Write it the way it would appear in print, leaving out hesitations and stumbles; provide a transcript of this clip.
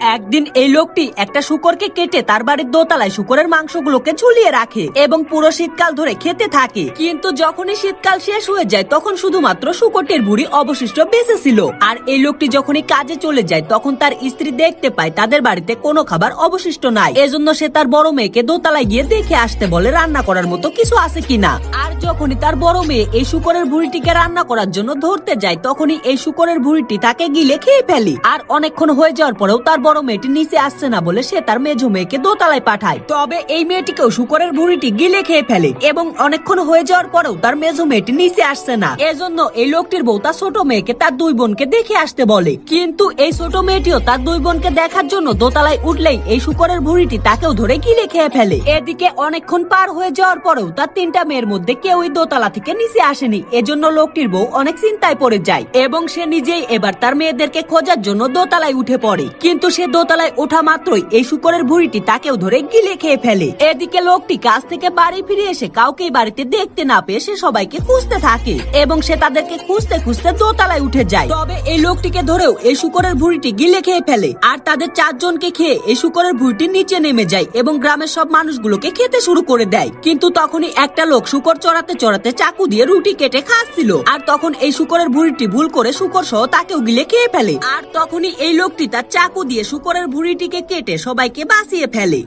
একদিন এই লোকটি একটা শূকরকে কেটে তার বাড়ির দোতলায় শূকরের মাংসগুলোকে ঝুলিয়ে রাখে এবং পুরো শীতকাল ধরে খেতে থাকে। কিন্তু যখনই শীতকাল শেষ হয়ে যায় তখন শুধুমাত্র শূকরটির ভুঁড়ি অবশিষ্ট বেঁচে ছিল। আর এই লোকটি যখনই কাজে চলে যায় তখন তার স্ত্রী দেখতে পায় তাদের বাড়িতে কোনো খাবার অবশিষ্ট নাই। এজন্য সে তার বড় মেয়েকে দোতলায় গিয়ে দেখে আসতে বলে রান্না করার মতো কিছু আছে কিনা। আর যখনই তার বড় মেয়ে এই শূকরের ভুঁড়িটিকে রান্না করার জন্য ধরতে যায় তখনই এই শূকরের ভুঁড়িটি তাকে গিলে খেয়ে ফেলে। আর অনেকক্ষণ হয়ে যাওয়ার পরেও তার বড় মেয়েটি নিচে আসছে না বলে সে তার মেঝো মেয়েকে দোতলায় পাঠায়। তবে এই মেয়েটিকেও শূকরের ভুঁড়িটি গিলে খেয়ে ফেলে এবং অনেকক্ষণ হয়ে যাওয়ার পরেও তার মেঝো মেয়েটি নিচে আসছে না। এজন্য এই লোকটির বউ তার ছোট মেয়েকে তার দুই বোনকে দেখে আসতে বলে। কিন্তু এই ছোট মেয়েটিও তার দুই বোনকে দেখার জন্য দোতলায় উঠলেই এই শূকরের ভুঁড়িটি তাকেও ধরে গিলে খেয়ে ফেলে। এদিকে অনেকক্ষণ পার হয়ে যাওয়ার পরেও তার তিনটা মেয়ের মধ্যে কেউই দোতলা থেকে নিচে আসেনি। এজন্য লোকটির বউ অনেক চিন্তায় পড়ে যায় এবং সে নিজেই এবার তার মেয়েদেরকে খোঁজার জন্য দোতলায় উঠে পড়ে। কিন্তু সে দোতলায় ওঠা মাত্রই এই শূকরের ভুঁড়িটি তাকেও ধরে গিলে খেয়ে ফেলে। এদিকে লোকটি কাজ থেকে বাড়ি ফিরে এসে কাউকেই বাড়িতে দেখতে না পেয়ে সে সবাইকে খুঁজতে থাকে এবং সে তাদেরকে খুঁজতে খুঁজতে দোতলায় উঠে যায়। তবে এই লোকটিকে ধরেও এই শূকরের ভুঁড়িটি গিলে খেয়ে ফেলে। আর তাদের চারজনকে খেয়ে এই শূকরের ভুঁড়িটি নিচে নেমে যায় এবং গ্রামের সব মানুষগুলোকে খেতে শুরু করে দেয়। কিন্তু তখনই একটা লোক শূকর চড়াতে চড়াতে চাকু দিয়ে রুটি কেটে খাচ্ছিল। আর তখন এই শূকরের ভুঁড়িটি ভুল করে শূকর সহ তাকেও গিলে খেয়ে ফেলে। আর তখনই এই লোকটি তার চাকু দিয়ে শূকরের ভুঁড়িটিকে কেটে সবাইকে বাঁচিয়ে ফেলে।